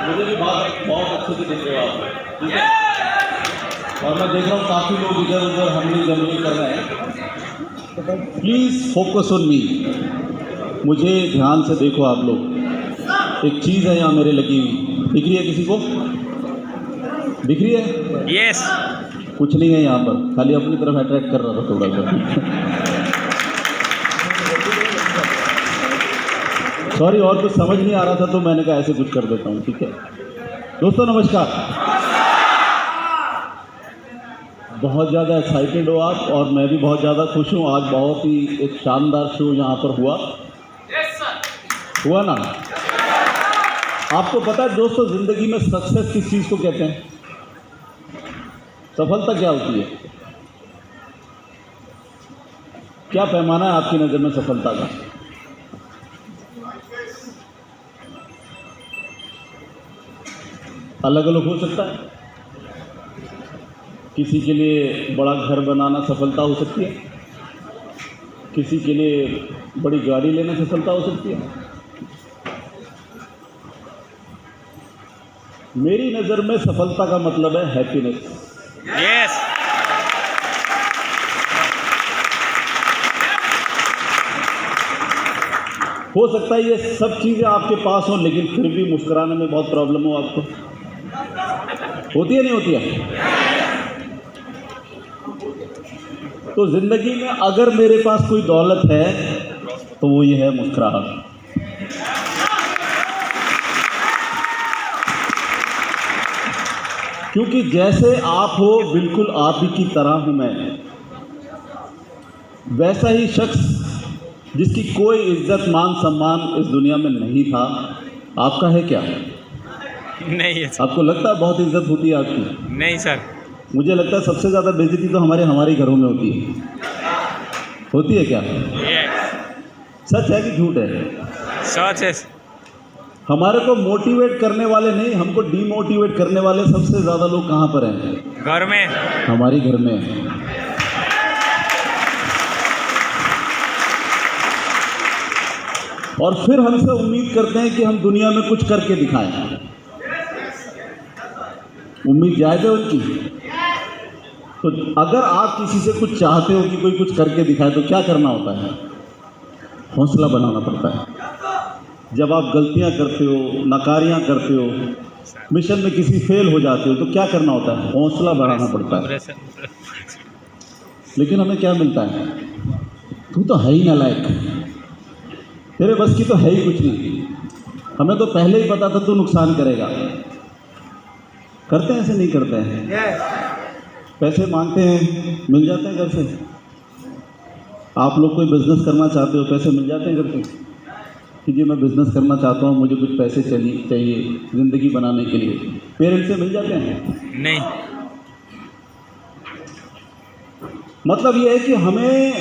मुझे भी बहुत बहुत अच्छे से दिख रहे हो आप, ठीक है। और मैं देख रहा हूँ काफ़ी लोग इधर उधर हमली जमली कर रहे हैं। प्लीज़ फोकस ऑन मी, मुझे ध्यान से देखो आप लोग। एक चीज़ है यहाँ मेरे लगी हुई, दिख रही है किसी को? दिख रही है? यस। कुछ नहीं है यहाँ पर, खाली अपनी तरफ अट्रैक्ट कर रहा था थोड़ा सा। सॉरी, और कुछ समझ नहीं आ रहा था तो मैंने कहा ऐसे कुछ कर देता हूँ, ठीक है। दोस्तों नमस्कार। बहुत ज़्यादा एक्साइटेड हो आप, और मैं भी बहुत ज़्यादा खुश हूँ। आज बहुत ही एक शानदार शो यहाँ पर हुआ। हुआ ना? आपको पता है दोस्तों, ज़िंदगी में सक्सेस किस चीज़ को कहते हैं? सफलता क्या होती है? क्या पैमाना है आपकी नज़र में सफलता का? अलग अलग हो सकता है। किसी के लिए बड़ा घर बनाना सफलता हो सकती है, किसी के लिए बड़ी गाड़ी लेना सफलता हो सकती है। मेरी नज़र में सफलता का मतलब है हैप्पीनेस। यस। हो सकता है ये सब चीज़ें आपके पास हो, लेकिन फिर भी मुस्कुराने में बहुत प्रॉब्लम हो आपको। होती है नहीं होती है? तो ज़िंदगी में अगर मेरे पास कोई दौलत है तो वो ये है मुस्कुराहट। क्योंकि जैसे आप हो बिल्कुल आप ही की तरह हूं मैं। वैसा ही शख्स जिसकी कोई इज्जत मान सम्मान इस दुनिया में नहीं था, आपका है क्या? नहीं है सर। आपको लगता है बहुत इज्जत होती है आपकी? नहीं सर। मुझे लगता है सबसे ज़्यादा बेइज्जती तो हमारे ही घरों में होती है। होती है क्या? यस। सच है कि झूठ है? सच है। हमारे को मोटिवेट करने वाले नहीं, हमको डीमोटिवेट करने वाले सबसे ज़्यादा लोग कहाँ पर हैं? घर में। हमारे घर में हैं। और फिर हमसे उम्मीद करते हैं कि हम दुनिया में कुछ करके दिखाएं। उम्मीद जायज़ है उनकी। तो अगर आप किसी से कुछ चाहते हो कि कोई कुछ करके दिखाए तो क्या करना होता है? हौसला बनाना पड़ता है। जब आप गलतियां करते हो, नकारियां करते हो, मिशन में किसी फेल हो जाते हो तो क्या करना होता है? हौसला बढ़ाना पड़ता है। लेकिन हमें क्या मिलता है? तू तो है ही नालायक, तेरे बस की तो है ही कुछ नहीं। हमें तो पहले ही पता था तू नुकसान करेगा। करते हैं ऐसे? नहीं करते हैं। पैसे मांगते हैं, मिल जाते हैं घर से। आप लोग कोई बिजनेस करना चाहते हो, पैसे मिल जाते हैं घर से कि जी मैं बिजनेस करना चाहता हूँ, मुझे कुछ पैसे चाहिए ज़िंदगी बनाने के लिए। पेरेंट्स से मिल जाते हैं? नहीं। मतलब ये है कि हमें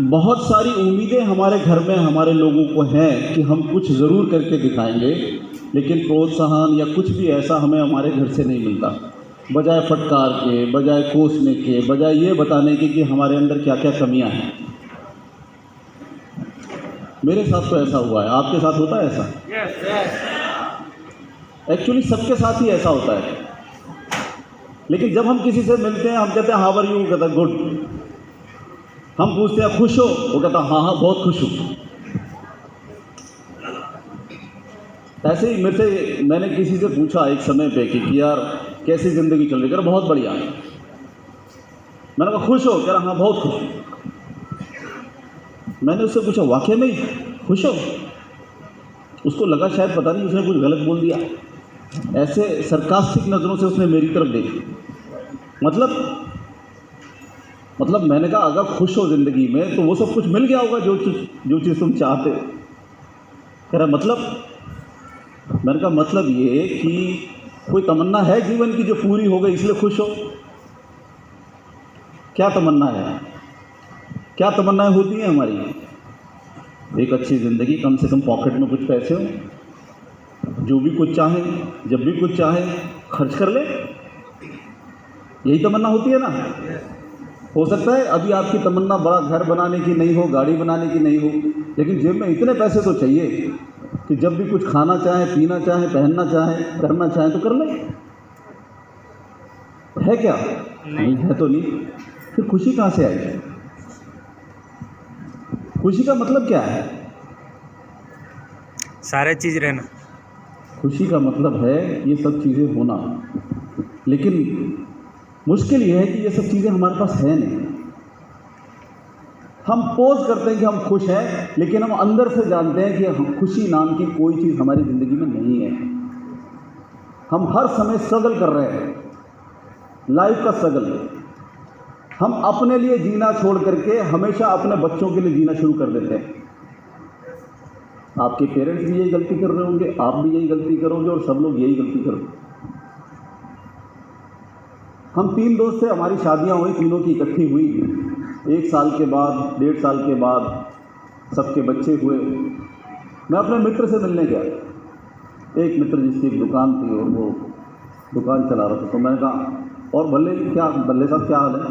बहुत सारी उम्मीदें हमारे घर में हमारे लोगों को हैं कि हम कुछ ज़रूर करके दिखाएंगे, लेकिन प्रोत्साहन या कुछ भी ऐसा हमें हमारे घर से नहीं मिलता। बजाय फटकार के, बजाय कोसने के, बजाय ये बताने के कि हमारे अंदर क्या क्या कमियां हैं। मेरे साथ तो ऐसा हुआ है, आपके साथ होता है ऐसा? एक्चुअली सबके साथ ही ऐसा होता है। लेकिन जब हम किसी से मिलते हैं, हम कहते हैं हाउ आर यू, कहता गुड। हम पूछते हैं खुश हो, वो कहता हाँ हाँ बहुत खुश हूँ। ऐसे ही मैंने किसी से पूछा एक समय पे कि यार कैसी ज़िंदगी चल रही है? कह रहा बहुत बढ़िया। मैंने कहा खुश हो? कह रहा हाँ बहुत खुश। मैंने उससे पूछा वाकई में खुश हो? उसको लगा शायद पता नहीं उसने कुछ गलत बोल दिया। ऐसे सरकास्टिक नज़रों से उसने मेरी तरफ देखी। मतलब मैंने कहा अगर खुश हो ज़िंदगी में तो वो सब कुछ मिल गया होगा जो चीज़ तुम चाहते हो। कह रहा मतलब? मैंने कहा मतलब ये कि कोई तमन्ना है जीवन की जो पूरी हो गई इसलिए खुश हो? क्या तमन्ना है? क्या तमन्नाएं होती हैं हमारी? एक अच्छी ज़िंदगी, कम से कम पॉकेट में कुछ पैसे हो, जो भी कुछ चाहे जब भी कुछ चाहे खर्च कर ले, यही तमन्ना होती है ना। हो सकता है अभी आपकी तमन्ना बड़ा घर बनाने की नहीं हो, गाड़ी बनाने की नहीं हो, लेकिन जेब में इतने पैसे तो चाहिए कि जब भी कुछ खाना चाहे, पीना चाहे, पहनना चाहे, करना चाहे तो कर ले? है क्या? नहीं है तो नहीं। फिर खुशी कहाँ से आएगी? खुशी का मतलब क्या है? सारे चीज रहना। खुशी का मतलब है ये सब चीज़ें होना, लेकिन मुश्किल ये है कि ये सब चीज़ें हमारे पास है नहीं। हम पोज करते हैं कि हम खुश हैं, लेकिन हम अंदर से जानते हैं कि हम खुशी नाम की कोई चीज़ हमारी ज़िंदगी में नहीं है। हम हर समय स्ट्रगल कर रहे हैं, लाइफ का स्ट्रगल। हम अपने लिए जीना छोड़ करके हमेशा अपने बच्चों के लिए जीना शुरू कर देते हैं। आपके पेरेंट्स भी यही गलती कर रहे होंगे, आप भी यही गलती करोगे और सब लोग यही गलती करोगे। हम 3 दोस्त थे, हमारी शादियां हुई, तीनों की इकट्ठी हुई। 1 साल के बाद, 1.5 साल के बाद सबके बच्चे हुए। मैं अपने मित्र से मिलने गया, एक मित्र जिसकी एक दुकान थी और वो दुकान चला रहा था। तो मैंने कहा, और भल्ले क्या, भल्ले साहब क्या हाल है?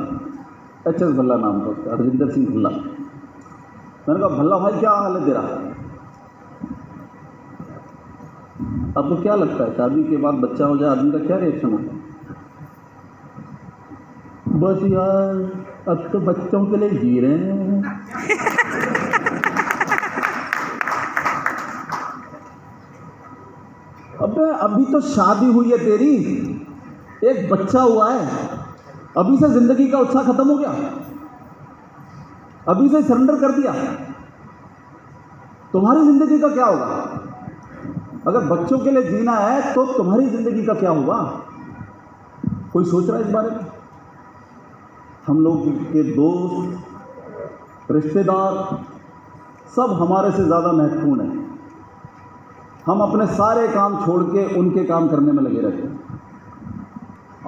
HS भल्ला नाम था उसका, हरजिंदर सिंह भल्ला। मैंने कहा, भल्ला भाई क्या हाल है तेरा? आपको क्या लगता है शादी के बाद बच्चा हो जाए आदमी का क्या रिएक्शन होता है? बस यार अब तो बच्चों के लिए जी रहे हैं। अबे अभी तो शादी हुई है तेरी, एक बच्चा हुआ है, अभी से जिंदगी का उत्साह खत्म हो गया? अभी से सरेंडर कर दिया? तुम्हारी जिंदगी का क्या होगा? अगर बच्चों के लिए जीना है तो तुम्हारी जिंदगी का क्या होगा? कोई सोच रहा है इस बारे में? हम लोग के दोस्त, रिश्तेदार सब हमारे से ज़्यादा महत्वपूर्ण हैं। हम अपने सारे काम छोड़ के उनके काम करने में लगे रहते हैं।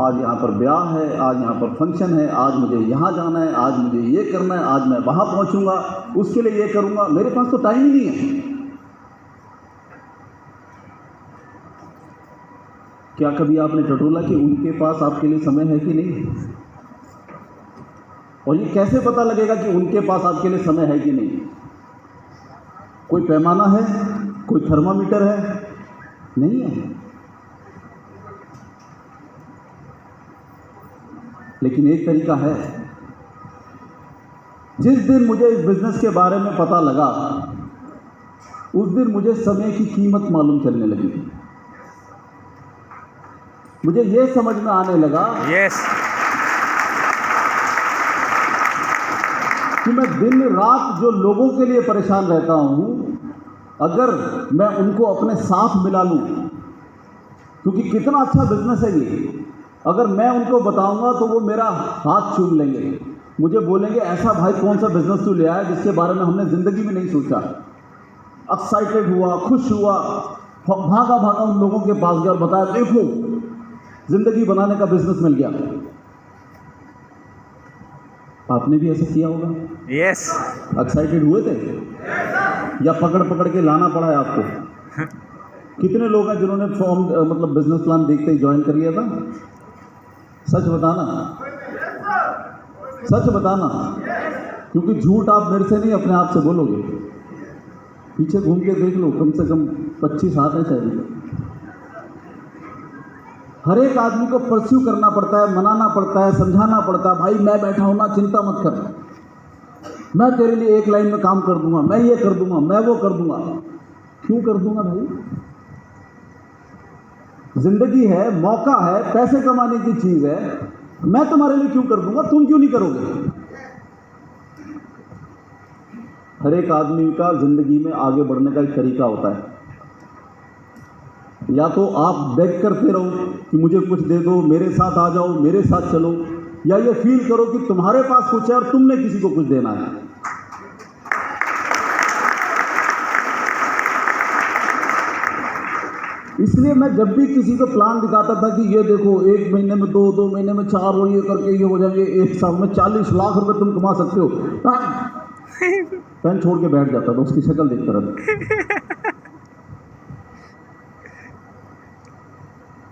आज यहाँ पर ब्याह है, आज यहाँ पर फंक्शन है, आज मुझे यहाँ जाना है, आज मुझे ये करना है, आज मैं वहाँ पहुँचूँगा, उसके लिए ये करूँगा। मेरे पास तो टाइम ही नहीं है। क्या कभी आपने टटोला कि उनके पास आपके लिए समय है कि नहीं? और ये कैसे पता लगेगा कि उनके पास आपके लिए समय है कि नहीं? कोई पैमाना है? कोई थर्मामीटर है? नहीं है। लेकिन एक तरीका है। जिस दिन मुझे इस बिजनेस के बारे में पता लगा, उस दिन मुझे समय की कीमत मालूम चलने लगी। मुझे ये समझ में आने लगा कि मैं दिन रात जो लोगों के लिए परेशान रहता हूँ, अगर मैं उनको अपने साथ मिला लूँ, क्योंकि कितना अच्छा बिजनेस है ये, अगर मैं उनको बताऊंगा तो वो मेरा हाथ चूम लेंगे, मुझे बोलेंगे ऐसा भाई कौन सा बिजनेस तू ले आया जिसके बारे में हमने ज़िंदगी में नहीं सोचा। एक्साइटेड हुआ, खुश हुआ, भागा भागा उन लोगों के पास गया और बताया देखो ज़िंदगी बनाने का बिजनेस मिल गया। आपने भी ऐसा किया होगा? एक्साइटेड हुए थे या पकड़ पकड़ के लाना पड़ा है आपको? कितने लोग हैं जिन्होंने फॉर्म मतलब बिजनेस प्लान देखते ही ज्वाइन कर लिया था? सच बताना, सच बताना, क्योंकि झूठ आप मेरे से नहीं अपने आप से बोलोगे। पीछे घूम के देख लो, कम से कम 25 हाथ हैं शायद। हर एक आदमी को परस्यू करना पड़ता है, मनाना पड़ता है, समझाना पड़ता है। भाई मैं बैठा हूं ना, चिंता मत कर, मैं तेरे लिए एक लाइन में काम कर दूंगा, मैं ये कर दूंगा, मैं वो कर दूंगा। क्यों कर दूंगा भाई? जिंदगी है, मौका है, पैसे कमाने की चीज है, मैं तुम्हारे लिए क्यों कर दूंगा? तुम क्यों नहीं करोगे? हर एक आदमी का जिंदगी में आगे बढ़ने का एक तरीका होता है। या तो आप बेग करते रहो कि मुझे कुछ दे दो, मेरे साथ आ जाओ, मेरे साथ चलो, या ये फील करो कि तुम्हारे पास कुछ है और तुमने किसी को कुछ देना है। इसलिए मैं जब भी किसी को प्लान दिखाता था कि ये देखो 1 महीने में 2, 2 महीने में 4 और ये करके ये हो जाएंगे, 1 साल में 40 लाख रुपए तुम कमा सकते हो, पेन छोड़ के बैठ जाता था, उसकी शक्ल देखता रहता।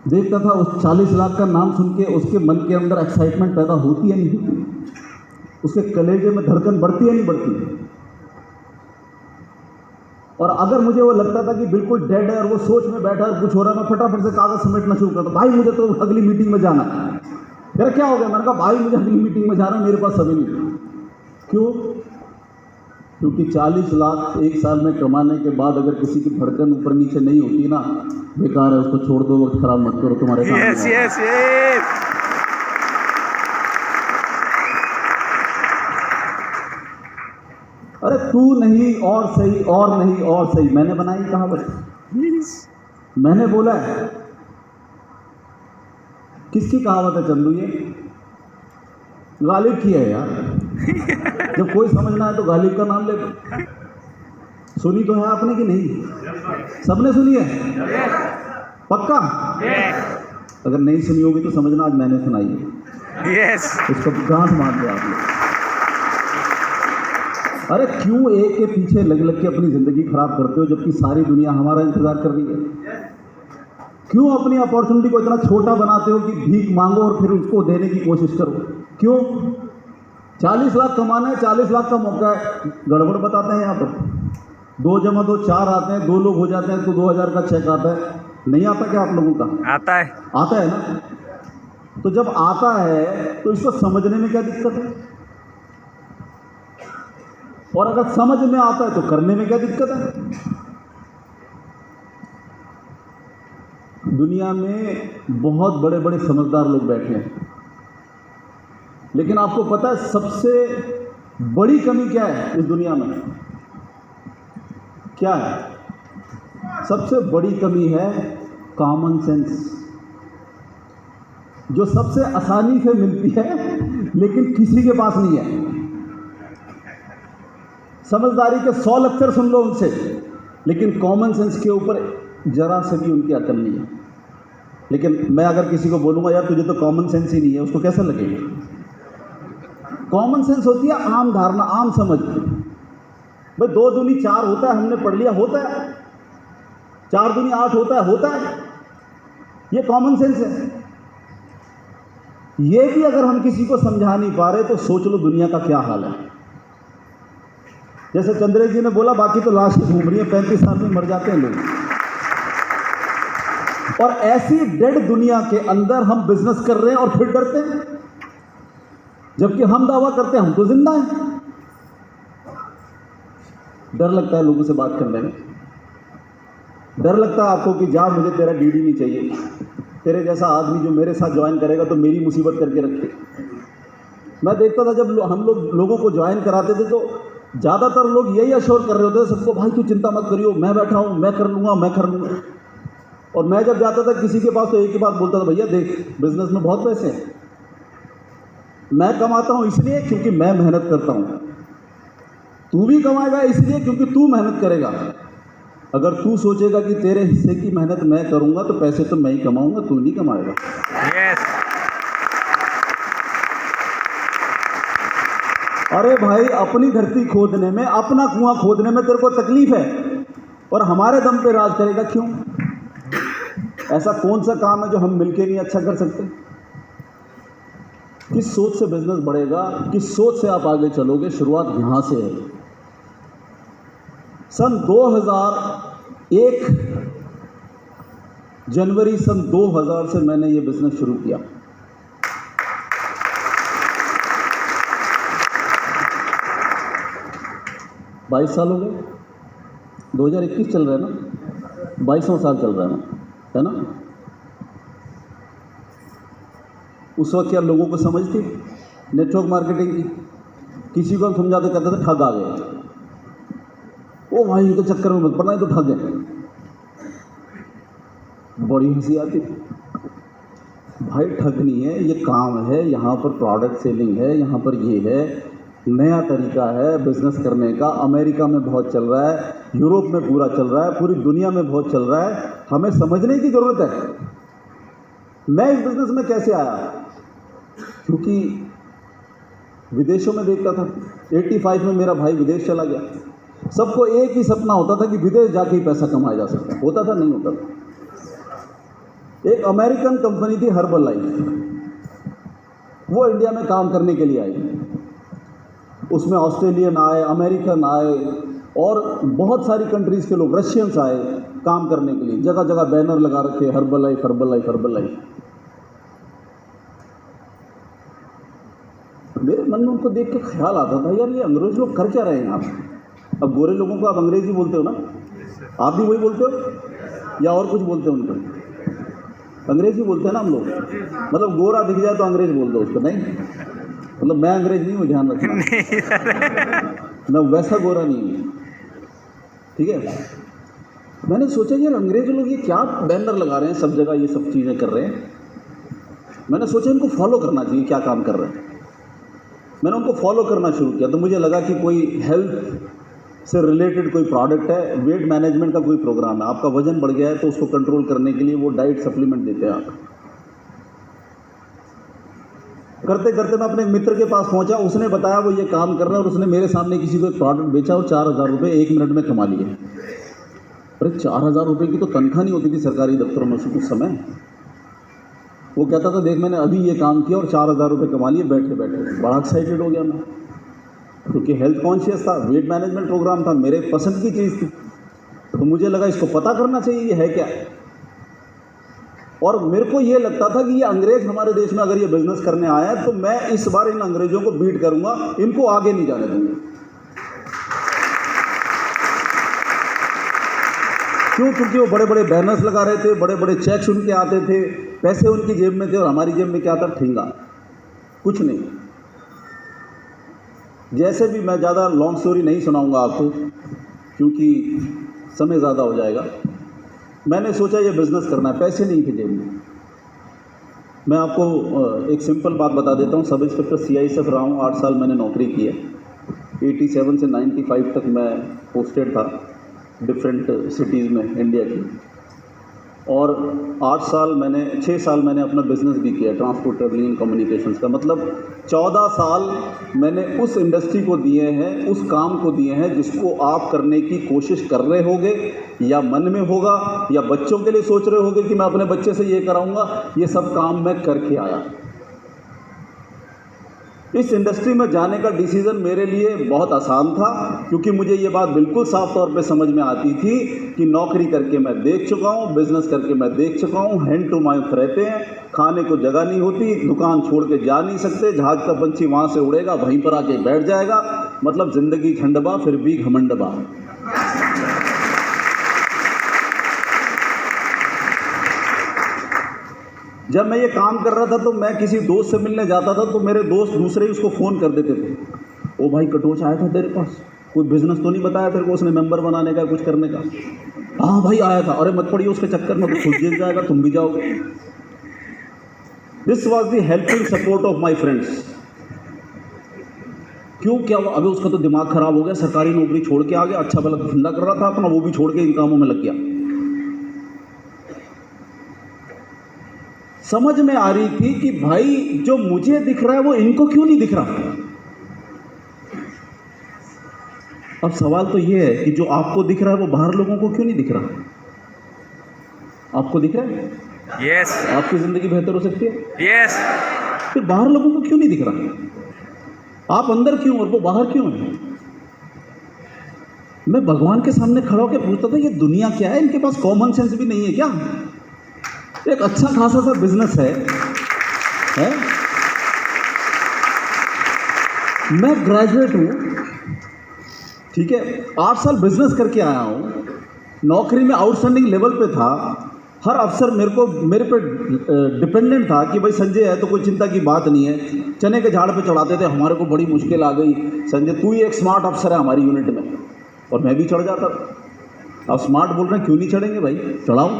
देखता था उस 40 लाख का नाम सुन के उसके मन के अंदर एक्साइटमेंट पैदा होती है नहीं होती, उसके कलेजे में धड़कन बढ़ती है नहीं बढ़ती। और अगर मुझे वो लगता था कि बिल्कुल डेड है और वो सोच में बैठा है कुछ हो रहा है, मैं फटाफट से कागज समेटना शुरू करता, भाई मुझे तो अगली मीटिंग में जाना है। फिर क्या हो गया, मैंने कहा भाई मुझे अगली मीटिंग में जाना है, मेरे पास समय नहीं। क्यों? क्योंकि 40 लाख एक साल में कमाने के बाद अगर किसी की धड़कन ऊपर नीचे नहीं होती ना, बेकार है, उसको छोड़ दो, वक्त खराब मत करो, तुम्हारे सामने यस है। यस यस अरे तू नहीं और सही, और नहीं और सही, मैंने बनाई कहावत, मैंने बोला है। किसकी कहावत है चंदू ये? गालिब की है यार। जब कोई समझना है तो गालिब का नाम ले दो। सुनी तो है आपने कि नहीं? सबने सुनी है? पक्का? अगर नहीं सुनी होगी तो समझना आज मैंने सुनाई है। यस इसको गांठ मार दो आप लोग। अरे क्यों एक के पीछे लग लग के अपनी ज़िंदगी खराब करते हो, जबकि सारी दुनिया हमारा इंतज़ार कर रही है? क्यों अपनी अपॉर्चुनिटी को इतना छोटा बनाते हो कि भीख मांगो और फिर उसको देने की कोशिश करो? क्यों? 40 लाख कमाना है, 40 लाख का मौका है, गड़बड़ बताते हैं यहाँ पर। 2 जमा 2 4 आते हैं, 2 लोग हो जाते हैं तो 2000 का चेक आता है। नहीं आता क्या आप लोगों का? आता है। आता है ना? तो जब आता है तो इसको समझने में क्या दिक्कत है? और अगर समझ में आता है तो करने में क्या दिक्कत है? दुनिया में बहुत बड़े बड़े समझदार लोग बैठे हैं, लेकिन आपको पता है सबसे बड़ी कमी क्या है इस दुनिया में? क्या है? सबसे बड़ी कमी है कॉमन सेंस, जो सबसे आसानी से मिलती है लेकिन किसी के पास नहीं है। समझदारी के 100 लेक्चर सुन लो उनसे, लेकिन कॉमन सेंस के ऊपर जरा से भी उनकी अकल नहीं है। लेकिन मैं अगर किसी को बोलूँगा यार तुझे तो कॉमन सेंस ही नहीं है, उसको कैसा लगेगा? कॉमन सेंस होती है आम धारणा, आम समझ। भाई 2 दूनी 4 होता है, हमने पढ़ लिया, होता है। 4 दूनी 8 होता है, होता है। ये कॉमन सेंस है। ये भी अगर हम किसी को समझा नहीं पा रहे तो सोच लो दुनिया का क्या हाल है। जैसे चंद्रेश जी ने बोला, बाकी तो लाश घूम रही है, 35 साल में मर जाते हैं लोग। और ऐसी डेड दुनिया के अंदर हम बिजनेस कर रहे हैं और फिर डरते हैं, जबकि हम दावा करते हैं हम तो जिंदा हैं। डर लगता है लोगों से बात करने में। डर लगता है आपको कि जा, मुझे तेरा डीडी नहीं चाहिए, तेरे जैसा आदमी जो मेरे साथ ज्वाइन करेगा तो मेरी मुसीबत करके रखे। मैं देखता था जब हम लोग लोगों को ज्वाइन कराते थे तो ज़्यादातर लोग यही अश्योर कर रहे होते थे सबको, भाई तू चिंता मत करियो, मैं बैठा हूँ, मैं कर लूँगा, मैं कर लूँगा। और मैं जब जाता था किसी के पास तो एक ही बात बोलता था, भैया देख बिजनेस में बहुत पैसे हैं, मैं कमाता हूँ इसलिए क्योंकि मैं मेहनत करता हूँ, तू भी कमाएगा इसलिए क्योंकि तू मेहनत करेगा। अगर तू सोचेगा कि तेरे हिस्से की मेहनत मैं करूँगा तो पैसे तो मैं ही कमाऊँगा, तू नहीं कमाएगा। यस अरे भाई अपनी धरती खोदने में, अपना कुआं खोदने में तेरे को तकलीफ है और हमारे दम पे राज करेगा क्यों? ऐसा कौन सा काम है जो हम मिलके नहीं अच्छा कर सकते? किस सोच से बिजनेस बढ़ेगा, किस सोच से आप आगे चलोगे, शुरुआत यहाँ से है। सन 2001 जनवरी सन 2000 से मैंने ये बिजनेस शुरू किया। बाईस साल हो गए, 2021 चल रहा है ना, 22वां साल चल रहा है ना? उस वक्त क्या लोगों को समझ थी नेटवर्क मार्केटिंग की? किसी को हम समझाते कहते थे ठग आ गए, ओ भाई इनके चक्कर में मत पड़ना, ये तो ठग है। बड़ी हंसी आती। भाई ठग नहीं है, ये काम है, यहाँ पर प्रोडक्ट सेलिंग है, यहाँ पर ये है, नया तरीका है बिजनेस करने का। अमेरिका में बहुत चल रहा है, यूरोप में पूरा चल रहा है, पूरी दुनिया में बहुत चल रहा है, हमें समझने की ज़रूरत है। मैं इस बिजनेस में कैसे आया? क्योंकि विदेशों में देखता था। 85 में मेरा भाई विदेश चला गया। सबको एक ही सपना होता था कि विदेश जाके ही पैसा कमाया जा सकता है। होता था? नहीं होता था। एक अमेरिकन कंपनी थी हर्बल लाइफ, वो इंडिया में काम करने के लिए आई। उसमें ऑस्ट्रेलियन आए, अमेरिकन आए, और बहुत सारी कंट्रीज़ के लोग, रशियंस आए काम करने के लिए, जगह जगह बैनर लगा रखे, herbal life herbal life herbal life. मेरे मन में उनको देख के ख्याल आता था, यार ये अंग्रेज लोग कर क्या रहे हैं यहाँ पे? अब गोरे लोगों को आप अंग्रेजी बोलते हो ना, आप भी वही बोलते हो या और कुछ बोलते हो उनको? अंग्रेजी बोलते हैं ना हम लोग। मतलब गोरा दिख जाए तो अंग्रेज बोल दो उसको, नहीं मतलब मैं अंग्रेज नहीं हूँ, ध्यान रखना। मैं वैसा गोरा नहीं हूँ, ठीक है। मैंने सोचा यार अंग्रेज लोग ये क्या बैनर लगा रहे हैं सब जगह, ये सब चीज़ें कर रहे हैं। मैंने सोचा इनको फॉलो करना चाहिए, क्या काम कर रहे हैं। मैंने उनको फॉलो करना शुरू किया तो मुझे लगा कि कोई हेल्थ से रिलेटेड कोई प्रोडक्ट है, वेट मैनेजमेंट का कोई प्रोग्राम है। आपका वजन बढ़ गया है तो उसको कंट्रोल करने के लिए वो डाइट सप्लीमेंट देते हैं आप। करते करते मैं अपने मित्र के पास पहुंचा, उसने बताया वो ये काम कर रहा है और उसने मेरे सामने किसी को एक प्रोडक्ट बेचा और 4,000 रुपये 1 मिनट में कमा लिए। अरे 4,000 रुपये की तो तनख्वाह नहीं होती थी सरकारी दफ्तरों में उस समय। वो कहता था देख मैंने अभी ये काम किया और 4,000 रुपये कमा लिए बैठे बैठे। बड़ा एक्साइटेड हो गया मैं, क्योंकि हेल्थ कॉन्शियस था, वेट मैनेजमेंट प्रोग्राम था, मेरे पसंद की चीज़ थी। तो मुझे लगा इसको पता करना चाहिए ये है क्या। और मेरे को ये लगता था कि ये अंग्रेज हमारे देश में अगर ये बिजनेस करने आया है तो मैं इस बार इन अंग्रेजों को बीट करूंगा, इनको आगे नहीं जाने दूंगा। क्यों? क्योंकि वो बड़े बड़े बैनर्स लगा रहे थे, बड़े बड़े चेक्स उनके आते थे, पैसे उनकी जेब में थे और हमारी जेब में क्या था? ठेंगा, कुछ नहीं। जैसे भी मैं ज़्यादा लॉन्ग स्टोरी नहीं सुनाऊंगा आपको क्योंकि समय ज़्यादा हो जाएगा। मैंने सोचा ये बिज़नेस करना है, पैसे नहीं थे जेब में। मैं आपको एक सिंपल बात बता देता हूँ। सब इंस्पेक्टर CISF रहा हूँ, 8 साल मैंने नौकरी की है। 87 से 95 तक मैं पोस्टेड था डिफरेंट सिटीज़ में इंडिया की। और 6 साल मैंने अपना बिज़नेस भी किया, ट्रांसपोर्ट ट्रेवलिंग कम्युनिकेशंस का। मतलब 14 साल मैंने उस इंडस्ट्री को दिए हैं, उस काम को दिए हैं जिसको आप करने की कोशिश कर रहे होगे या मन में होगा या बच्चों के लिए सोच रहे होगे कि मैं अपने बच्चे से ये कराऊंगा। ये सब काम मैं करके आया। इस इंडस्ट्री में जाने का डिसीज़न मेरे लिए बहुत आसान था क्योंकि मुझे ये बात बिल्कुल साफ तौर पे समझ में आती थी कि नौकरी करके मैं देख चुका हूँ, बिज़नेस करके मैं देख चुका हूँ। हैंड टू माउथ रहते हैं, खाने को जगह नहीं होती, दुकान छोड़ के जा नहीं सकते, जहाज का पंछी वहाँ से उड़ेगा वहीं पर आके बैठ जाएगा। मतलब ज़िंदगी झंडबा फिर भी घमंडबा। जब मैं ये काम कर रहा था तो मैं किसी दोस्त से मिलने जाता था तो मेरे दोस्त दूसरे ही उसको फ़ोन कर देते थे, ओ भाई कटोच आया था तेरे पास, कोई बिज़नेस तो नहीं बताया तेरे को उसने मेंबर बनाने का, कुछ करने का? हाँ भाई आया था। अरे मत पड़िए उसके चक्कर में, तो खुद जेल जाएगा, तुम भी जाओगे। This was the helping support of my friends. क्यों? क्या हुआ? अबे उसका तो दिमाग खराब हो गया, सरकारी नौकरी छोड़ के आ गया, अच्छा भला धंधा कर रहा था अपना, वो भी छोड़ के इन कामों में लग गया। समझ में आ रही थी कि भाई जो मुझे दिख रहा है वो इनको क्यों नहीं दिख रहा। अब सवाल तो ये है कि जो आपको दिख रहा है वो बाहर लोगों को क्यों नहीं दिख रहा? आपको दिख रहा है? यस। आपकी जिंदगी बेहतर हो सकती है? यस। फिर बाहर लोगों को क्यों नहीं दिख रहा? आप अंदर क्यों और वो बाहर क्यों है? मैं भगवान के सामने खड़ा होकर पूछता था ये दुनिया क्या है? इनके पास कॉमन सेंस भी नहीं है क्या? एक अच्छा खासा सा बिजनेस है? मैं ग्रेजुएट हूँ, ठीक है, 8 साल बिजनेस करके आया हूँ, नौकरी में आउटस्टैंडिंग लेवल पे था। हर अफसर मेरे पे डिपेंडेंट था कि भाई संजय है तो कोई चिंता की बात नहीं है। चने के झाड़ पे चढ़ाते थे, हमारे को बड़ी मुश्किल आ गई, संजय तू ही एक स्मार्ट अफसर है हमारी यूनिट में, और मैं भी चढ़ जाता था। अब स्मार्ट बोल रहे हैं, क्यों नहीं चढ़ेंगे भाई, चढ़ाओ।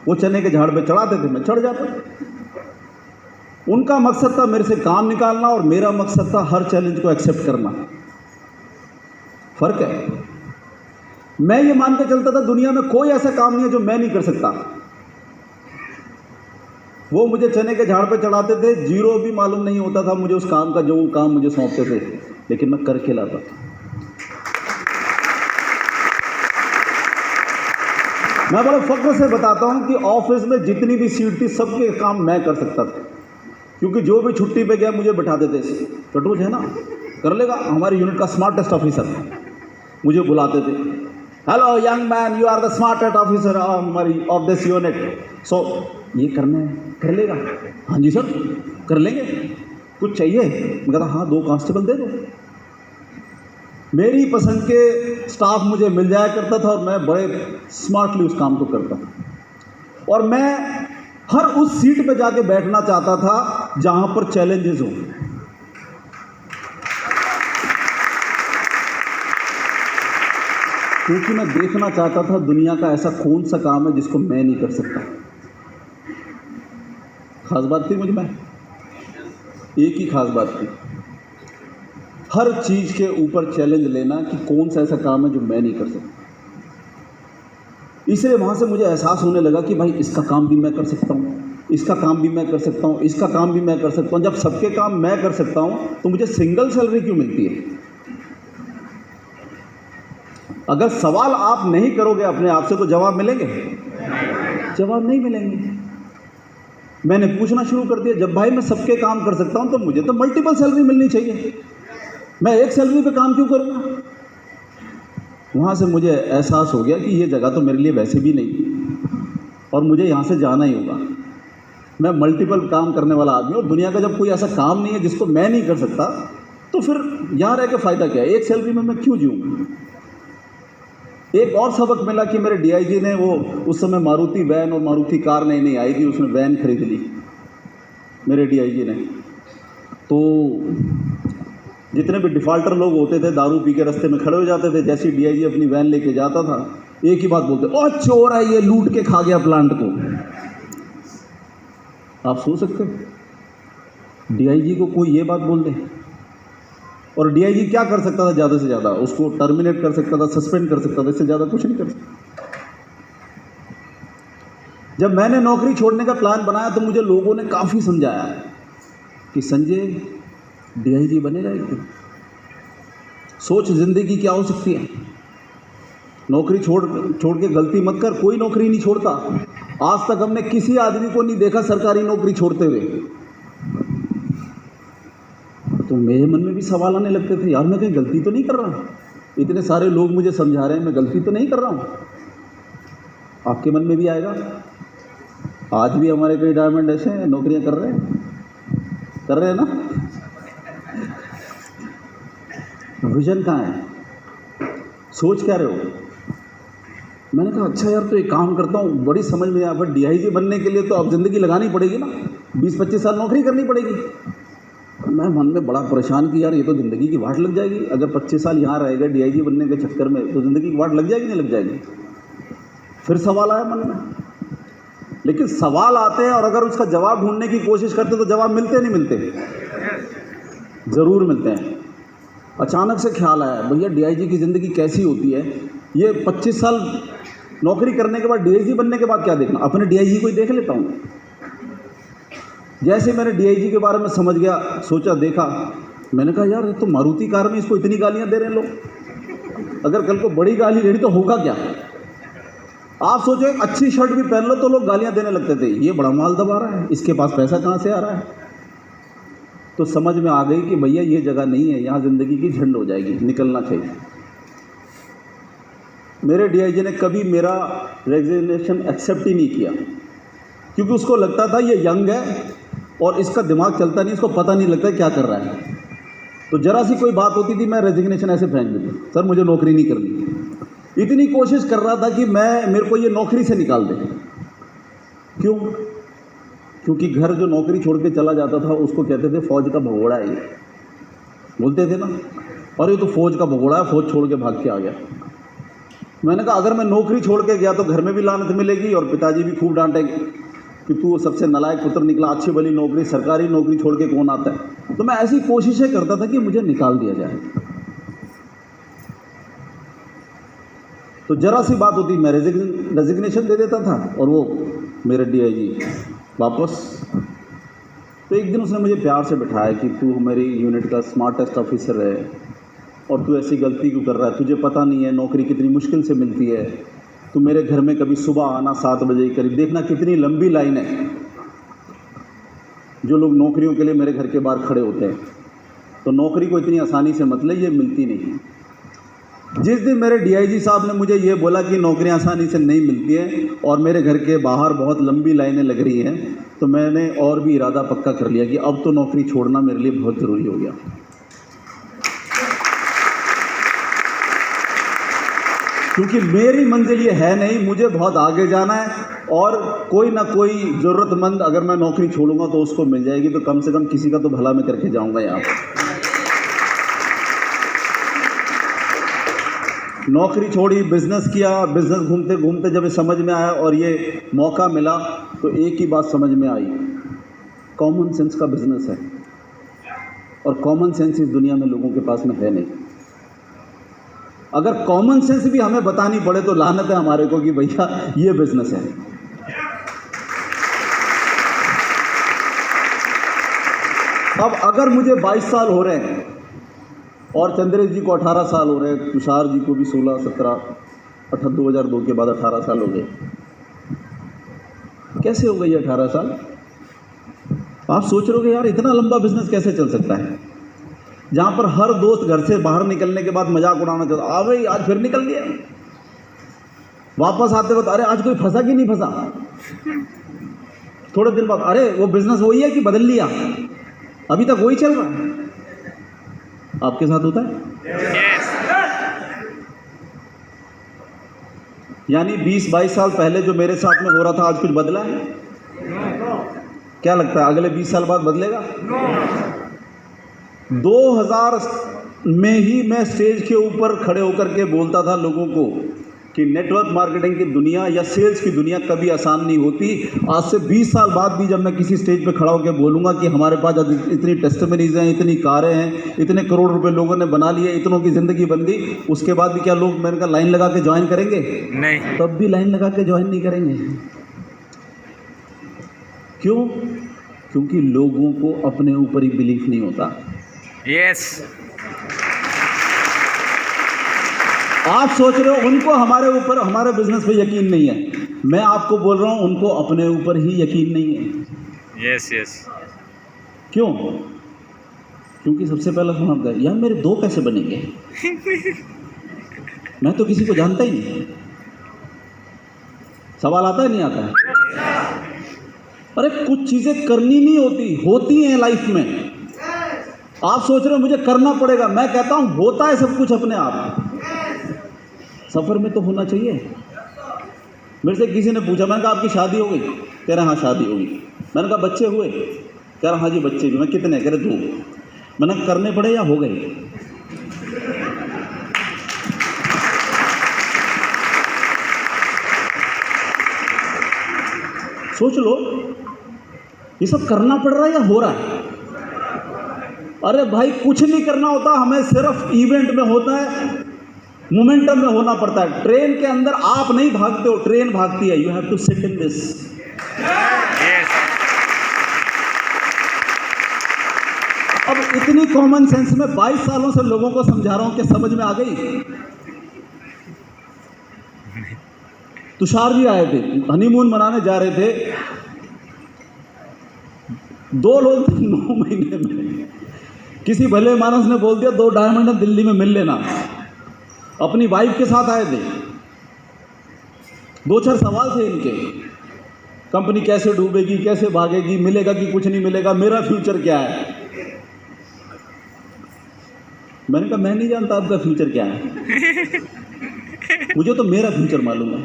वो चने के झाड़ पे चढ़ाते थे, मैं चढ़ जाता। उनका मकसद था मेरे से काम निकालना और मेरा मकसद था हर चैलेंज को एक्सेप्ट करना। फर्क है। मैं ये मान के चलता था दुनिया में कोई ऐसा काम नहीं है जो मैं नहीं कर सकता। वो मुझे चने के झाड़ पे चढ़ाते थे, जीरो भी मालूम नहीं होता था मुझे उस काम का, जो काम मुझे सौंपते थे, लेकिन मैं करके लाता था। मैं बड़े फख्र से बताता हूं कि ऑफिस में जितनी भी सीट थी सबके काम मैं कर सकता था, क्योंकि जो भी छुट्टी पे गया मुझे बिठा देते थे। कटोच है ना, कर लेगा, हमारी यूनिट का स्मार्टेस्ट ऑफिसर। मुझे बुलाते थे, hello young man, you are the smartest officer of this unit, so ये करना है, कर लेगा? हाँ जी सर कर लेंगे। कुछ चाहिए? मैं कहता हाँ 2 कांस्टेबल दे दो। मेरी पसंद के स्टाफ मुझे मिल जाया करता था और मैं बड़े स्मार्टली उस काम को करता था। और मैं हर उस सीट पे जाके बैठना चाहता था जहां पर चैलेंजेस हो। क्योंकि मैं देखना चाहता था दुनिया का ऐसा कौन सा काम है जिसको मैं नहीं कर सकता। खास बात थी मुझ में, एक ही खास बात थी, हर चीज़ के ऊपर चैलेंज लेना कि कौन सा ऐसा काम है जो मैं नहीं कर सकता। इसलिए वहाँ से मुझे एहसास होने लगा कि भाई इसका काम भी मैं कर सकता हूँ, इसका काम भी मैं कर सकता हूँ, इसका काम भी मैं कर सकता हूँ। जब सबके काम मैं कर सकता हूँ तो मुझे सिंगल सैलरी क्यों मिलती है? अगर सवाल आप नहीं करोगे अपने आप से तो जवाब मिलेंगे? जवाब नहीं मिलेंगे। मैंने पूछना शुरू कर दिया, जब भाई मैं सबके काम कर सकता हूँ तो मुझे तो मल्टीपल सैलरी मिलनी चाहिए, मैं एक सैलरी पे काम क्यों करूँगा? वहाँ से मुझे एहसास हो गया कि ये जगह तो मेरे लिए वैसे भी नहीं और मुझे यहाँ से जाना ही होगा। मैं मल्टीपल काम करने वाला आदमी और दुनिया का जब कोई ऐसा काम नहीं है जिसको मैं नहीं कर सकता तो फिर यहाँ रह के फ़ायदा क्या है? एक सैलरी में मैं क्यों जीऊँ? एक और सबक मिला कि मेरे डीआईजी ने, वो उस समय मारुति वैन और मारुति कार नई आई थी, उसने वैन खरीद ली मेरे डीआईजी ने। तो जितने भी डिफ़ाल्टर लोग होते थे दारू पी के रास्ते में खड़े हो जाते थे, जैसे डीआईजी अपनी वैन लेके जाता था एक ही बात बोलते, ओ चोर है ये, लूट के खा गया प्लांट को। आप सोच सकते हो डीआईजी को कोई ये बात बोल दे? और डीआईजी क्या कर सकता था? ज़्यादा से ज़्यादा उसको टर्मिनेट कर सकता था, सस्पेंड कर सकता था, इससे ज़्यादा कुछ नहीं कर सकता। जब मैंने नौकरी छोड़ने का प्लान बनाया तो मुझे लोगों ने काफ़ी समझाया कि संजय डीआईजी बनेगा एक दिन, सोच ज़िंदगी क्या हो सकती है, नौकरी छोड़ के गलती मत कर। कोई नौकरी नहीं छोड़ता, आज तक हमने किसी आदमी को नहीं देखा सरकारी नौकरी छोड़ते हुए। तो मेरे मन में भी सवाल आने लगते थे, यार मैं कहीं गलती तो नहीं कर रहा, इतने सारे लोग मुझे समझा रहे हैं, मैं गलती तो नहीं कर रहा हूँ? आपके मन में भी आएगा। आज भी हमारे कई डायमंड ऐसे हैं नौकरियां कर रहे हैं ना। विजन कहाँ है? सोच क्या रहे हो? मैंने कहा अच्छा यार, तो एक काम करता हूँ, बड़ी समझ में आया, पर डीआईजी बनने के लिए तो अब ज़िंदगी लगानी पड़ेगी ना, 20-25 साल नौकरी करनी पड़ेगी। मैं मन में बड़ा परेशान कि यार ये तो ज़िंदगी की वाट लग जाएगी, अगर 25 साल यहाँ रहेगा डीआईजी बनने के चक्कर में तो ज़िंदगी की वाट लग जाएगी नहीं लग जाएगी? फिर सवाल आया मन में। लेकिन सवाल आते हैं और अगर उसका जवाब ढूंढने की कोशिश करते तो जवाब मिलते नहीं मिलते? ज़रूर मिलते हैं। अचानक से ख्याल आया, भैया डीआईजी की ज़िंदगी कैसी होती है? ये 25 साल नौकरी करने के बाद डीआईजी बनने के बाद क्या देखना, अपने डीआईजी को ही देख लेता हूँ। जैसे मैंने डीआईजी के बारे में समझ गया, सोचा, देखा, मैंने कहा यार ये तो मारुति कार में इसको इतनी गालियाँ दे रहे हैं लोग, अगर कल को बड़ी गाली दे रही तो होगा क्या? आप सोचो एक अच्छी शर्ट भी पहन लो तो लोग गालियाँ देने लगते थे, ये बड़ा माल दबा रहा है, इसके पास पैसा कहाँ से आ रहा है? तो समझ में आ गई कि भैया ये जगह नहीं है, यहाँ ज़िंदगी की झंड हो जाएगी, निकलना चाहिए। मेरे डीआईजी ने कभी मेरा रेजिग्नेशन एक्सेप्ट ही नहीं किया, क्योंकि उसको लगता था ये यंग है और इसका दिमाग चलता नहीं, इसको पता नहीं लगता क्या कर रहा है। तो जरा सी कोई बात होती थी मैं रेजिग्नेशन ऐसे फेंक देता, सर मुझे नौकरी नहीं करनी। इतनी कोशिश कर रहा था कि मेरे को ये नौकरी से निकाल दे। क्यों? क्योंकि घर जो नौकरी छोड़ के चला जाता था उसको कहते थे फौज का भगोड़ा है, ये बोलते थे ना, और ये तो फौज का भगोड़ा है, फौज छोड़ के भाग के आ गया। मैंने कहा अगर मैं नौकरी छोड़ के गया तो घर में भी लानत मिलेगी और पिताजी भी खूब डांटेंगे कि तू सबसे नालायक पुत्र निकला, अच्छी भली नौकरी, सरकारी नौकरी छोड़ के कौन आता है? तो मैं ऐसी कोशिशें करता था कि मुझे निकाल दिया जाए। तो जरा सी बात होती मैं रेजिग्नेशन दे देता था और वो मेरे डीआईजी वापस। तो एक दिन उसने मुझे प्यार से बिठाया कि तू मेरी यूनिट का स्मार्टेस्ट ऑफिसर है और तू ऐसी गलती क्यों कर रहा है? तुझे पता नहीं है नौकरी कितनी मुश्किल से मिलती है। तू मेरे घर में कभी सुबह आना 7 बजे करीब, देखना कितनी लंबी लाइन है, जो लोग नौकरियों के लिए मेरे घर के बाहर खड़े होते हैं। तो नौकरी को इतनी आसानी से मत ले, ये मिलती नहीं। जिस दिन मेरे डीआईजी साहब ने मुझे ये बोला कि नौकरियां आसानी से नहीं मिलती हैं और मेरे घर के बाहर बहुत लंबी लाइनें लग रही हैं, तो मैंने और भी इरादा पक्का कर लिया कि अब तो नौकरी छोड़ना मेरे लिए बहुत ज़रूरी हो गया। क्योंकि मेरी मंजिल ये है नहीं, मुझे बहुत आगे जाना है और कोई ना कोई ज़रूरतमंद अगर मैं नौकरी छोड़ूंगा तो उसको मिल जाएगी, तो कम से कम किसी का तो भला मैं करके जाऊंगा यहाँ पर। नौकरी छोड़ी, बिज़नेस किया, बिज़नेस घूमते घूमते जब ये समझ में आया और ये मौका मिला तो एक ही बात समझ में आई, कॉमन सेंस का बिज़नेस है और कॉमन सेंस इस दुनिया में लोगों के पास में है नहीं। अगर कॉमन सेंस भी हमें बतानी पड़े तो लानत है हमारे को कि भैया ये बिज़नेस है। अब अगर मुझे 22 साल हो रहे हैं और चंद्रेश जी को 18 साल हो रहे हैं, तुषार जी को भी 16, 17, 2002 के बाद 18 साल हो गए। कैसे हो गई 18 साल? आप सोच रहे हो कि यार इतना लंबा बिजनेस कैसे चल सकता है, जहाँ पर हर दोस्त घर से बाहर निकलने के बाद मजाक उड़ाना चाहता, आ भाई आज फिर निकल गया, वापस आते वक्त अरे आज कोई फंसा कि नहीं फंसा, थोड़े दिन बाद अरे वो बिजनेस वही है कि बदल लिया, अभी तक वही चल रहा है। आपके साथ होता है? Yes. यानी 20-22 साल पहले जो मेरे साथ में हो रहा था आज कुछ बदला है? क्या लगता है अगले 20 साल बाद बदलेगा? 2000 में ही मैं स्टेज के ऊपर खड़े होकर के बोलता था लोगों को कि नेटवर्क मार्केटिंग की दुनिया या सेल्स की दुनिया कभी आसान नहीं होती। आज से 20 साल बाद भी जब मैं किसी स्टेज पे खड़ा होकर बोलूँगा कि हमारे पास इतनी टेस्टिमनीज हैं, इतनी कारें हैं, इतने करोड़ रुपए लोगों ने बना लिए, इतनों की ज़िंदगी बन गई, उसके बाद भी क्या लोग मैंने कहा लाइन लगा के ज्वाइन करेंगे? नहीं। तब भी लाइन लगा के ज्वाइन नहीं करेंगे। क्यों? क्योंकि लोगों को अपने ऊपर ही बिलीफ नहीं होता। यस। आप सोच रहे हो उनको हमारे ऊपर, हमारे बिजनेस पे यकीन नहीं है, मैं आपको बोल रहा हूं उनको अपने ऊपर ही यकीन नहीं है। Yes yes. क्यों? क्योंकि सबसे पहला समझता है यार मेरे 2 कैसे बनेंगे, मैं तो किसी को जानता ही नहीं। सवाल आता है नहीं आता है? अरे कुछ चीजें करनी नहीं होती, होती हैं लाइफ में। आप सोच रहे हो मुझे करना पड़ेगा, मैं कहता हूं होता है सब कुछ अपने आप। सफ़र में तो होना चाहिए। मेरे से किसी ने पूछा, मैंने कहा आपकी शादी हो गई? कह रहे हाँ शादी हो गई। मैंने कहा बच्चे हुए? कह रहा हाँ जी बच्चे भी। मैं कितने? कह रहे 2। मैंने करने पड़े या हो गए? सोच लो, ये सब करना पड़ रहा है या हो रहा है? अरे भाई कुछ नहीं करना होता, हमें सिर्फ इवेंट में होता है, मोमेंटम में होना पड़ता है। ट्रेन के अंदर आप नहीं भागते हो, ट्रेन भागती है। You have to sit in this. अब इतनी कॉमन सेंस में 22 सालों से लोगों को समझा रहा हूं कि समझ में आ गई। तुषार जी आए थे, हनीमून मनाने जा रहे थे, 2 लोग 9 महीने में। किसी भले मानस ने बोल दिया 2 डायमंड दिल्ली में मिल लेना। अपनी वाइफ के साथ आए थे, 2-4 सवाल थे इनके, कंपनी कैसे डूबेगी, कैसे भागेगी, मिलेगा कि कुछ नहीं मिलेगा, मेरा फ्यूचर क्या है। मैंने कहा मैं नहीं जानता आपका फ्यूचर क्या है, मुझे तो मेरा फ्यूचर मालूम है।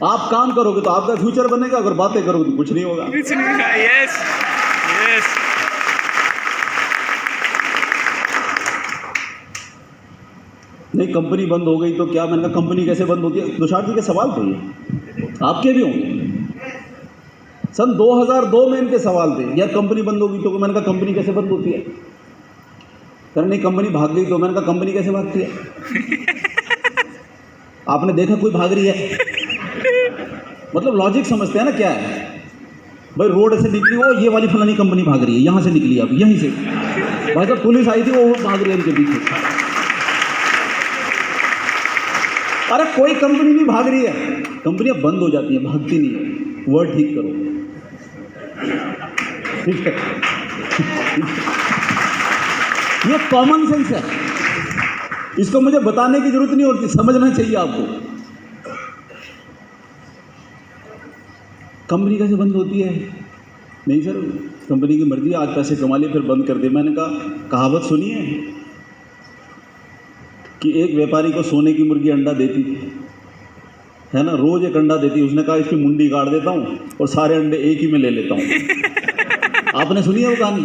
आप काम करोगे तो आपका फ्यूचर बनेगा, अगर बातें करोगे तो कुछ नहीं होगा। Yes yes. नहीं कंपनी बंद हो गई तो क्या? मैंने कहा कंपनी कैसे बंद होती है? तुषार जी के सवाल थे ये, आपके भी होंगे। सन 2002 में इनके सवाल थे, यार कंपनी बंद होगी तो? मैंने कहा कंपनी कैसे बंद होती है? सर नहीं कंपनी भाग गई तो? मैंने कहा कंपनी कैसे भागती है? आपने देखा कोई भाग रही है? मतलब लॉजिक समझते हैं ना क्या है भाई। रोड से निकली वो, ये वाली फलानी कंपनी भाग रही है, यहाँ से निकली, अब यहीं से भाई साहब पुलिस आई थी, वो भाग रही है इनके पीछे। अरे कोई कंपनी नहीं भाग रही है, कंपनियां बंद हो जाती हैं, भागती नहीं है। वर्ड ठीक करो, ठीक है? ये कॉमन सेंस है। इसको मुझे बताने की जरूरत नहीं होती, समझना चाहिए आपको। कंपनी कैसे बंद होती है? नहीं सर, कंपनी की मर्जी, आज पैसे कमा लिए फिर बंद कर दिए। मैंने कहा कहावत सुनी है कि एक व्यापारी को सोने की मुर्गी अंडा देती थी, है ना, रोज एक अंडा देती। उसने कहा इसकी मुंडी गाड़ देता हूँ और सारे अंडे एक ही में ले लेता हूँ। आपने सुनी है वो कहानी?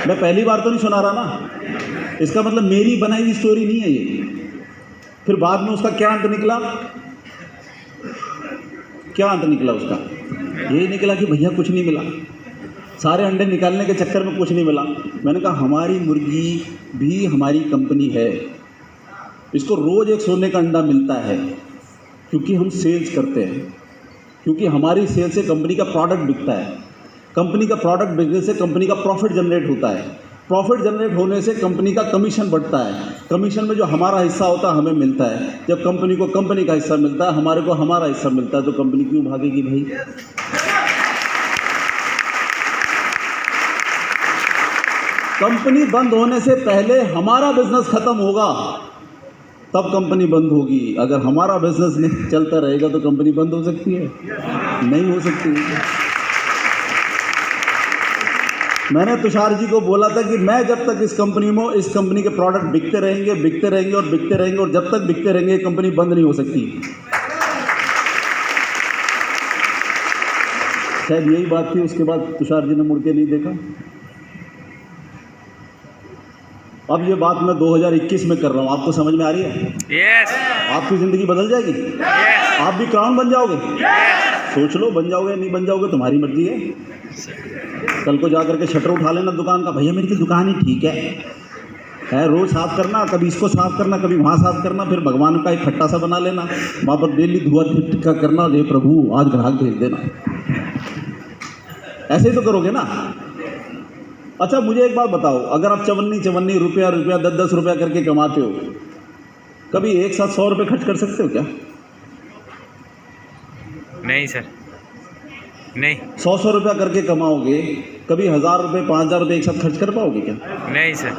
मैं पहली बार तो नहीं सुना रहा ना, इसका मतलब मेरी बनाई हुई स्टोरी नहीं है ये। फिर बाद में उसका क्या अंत निकला? क्या अंत निकला उसका? यही निकला कि भैया कुछ नहीं मिला, सारे अंडे निकालने के चक्कर में कुछ नहीं मिला। मैंने कहा हमारी मुर्गी भी हमारी कंपनी है, इसको रोज़ एक सोने का अंडा मिलता है क्योंकि हम सेल्स करते हैं, क्योंकि हमारी सेल से कंपनी का प्रोडक्ट बिकता है। कंपनी का प्रोडक्ट बिकने से कंपनी का प्रॉफिट जनरेट होता है, प्रॉफिट जनरेट होने से कंपनी का कमीशन बढ़ता है, कमीशन में जो हमारा हिस्सा होता है हमें मिलता है। जब कंपनी को कंपनी का हिस्सा मिलता है, हमारे को हमारा हिस्सा मिलता है, तो कंपनी क्यों भागेगी भाई? कंपनी बंद होने से पहले हमारा बिजनेस खत्म होगा, तब कंपनी बंद होगी। अगर हमारा बिजनेस नहीं चलता रहेगा तो कंपनी बंद हो सकती है? नहीं हो सकती। मैंने तुषार जी को बोला था कि मैं जब तक इस कंपनी में, इस कंपनी के प्रोडक्ट बिकते रहेंगे, बिकते रहेंगे और बिकते रहेंगे, और जब तक बिकते रहेंगे कंपनी बंद नहीं हो सकती। शायद यही बात थी, उसके बाद तुषार जी ने मुड़ के नहीं देखा। अब ये बात मैं 2021 में कर रहा हूँ, आपको समझ में आ रही है? यस, आपकी ज़िंदगी बदल जाएगी। यस, आप भी क्राउन बन जाओगे। यस। सोच लो, बन जाओगे नहीं बन जाओगे तुम्हारी मर्जी है। कल को जा करके शटर उठा लेना दुकान का, भैया मेरी तो दुकान ही ठीक है, रोज़ साफ़ करना, कभी इसको साफ़ करना, कभी वहाँ साफ़ करना, फिर भगवान का एक खट्टा सा बना लेना, वहाँ पर डेली धुआं टिक्का करना, हे प्रभु आज ग्राहक भेज देना। ऐसे ही तो करोगे ना। अच्छा मुझे एक बात बताओ, अगर आप चवन्नी रुपया 10-10 रुपया करके कमाते हो, कभी एक साथ 100 रुपये खर्च कर सकते हो क्या? नहीं सर, नहीं। 100 रुपया करके कमाओगे, कभी 1000 रुपये 5000 रुपये एक साथ खर्च कर पाओगे क्या? नहीं सर।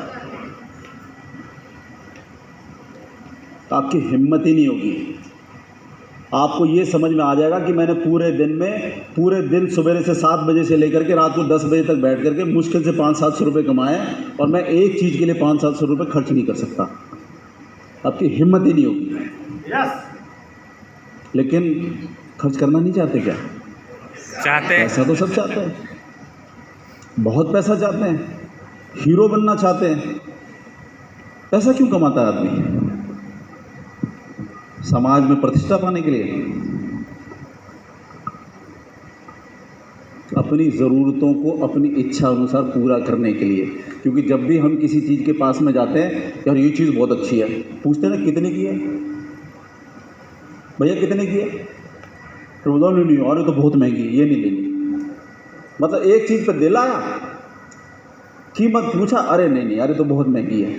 तो आपकी हिम्मत ही नहीं होगी। आपको ये समझ में आ जाएगा कि मैंने पूरे दिन सवेरे से 7 बजे से लेकर के रात को 10 बजे तक बैठ करके मुश्किल से 500-700 रुपये कमाए, और मैं एक चीज़ के लिए 500-700 रुपये खर्च नहीं कर सकता। आपकी हिम्मत ही नहीं होगी। लेकिन खर्च करना नहीं चाहते क्या? चाहते हैं। पैसा तो सब चाहते हैं, बहुत पैसा चाहते हैं, हीरो बनना चाहते हैं। पैसा क्यों कमाता है आदमी? समाज में प्रतिष्ठा पाने के लिए, अपनी ज़रूरतों को अपनी इच्छा अनुसार पूरा करने के लिए। क्योंकि जब भी हम किसी चीज़ के पास में जाते हैं, यार ये चीज़ बहुत अच्छी है, पूछते हैं ना कितने की है भैया, कितने की है? तो बोलो नहीं अरे तो बहुत महंगी, ये नहीं लेनी। मतलब एक चीज़ पर दिल आया, कीमत पूछा, अरे नहीं अरे तो बहुत महंगी है।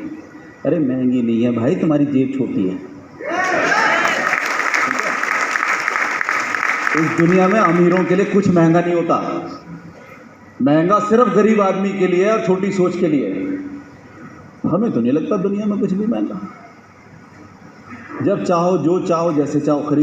अरे महंगी नहीं है भाई, तुम्हारी जेब छोटी है। इस दुनिया में अमीरों के लिए कुछ महंगा नहीं होता, महंगा सिर्फ गरीब आदमी के लिए और छोटी सोच के लिए। हमें तो नहीं लगता दुनिया में कुछ भी महंगा। जब चाहो, जो चाहो, जैसे चाहो खरीद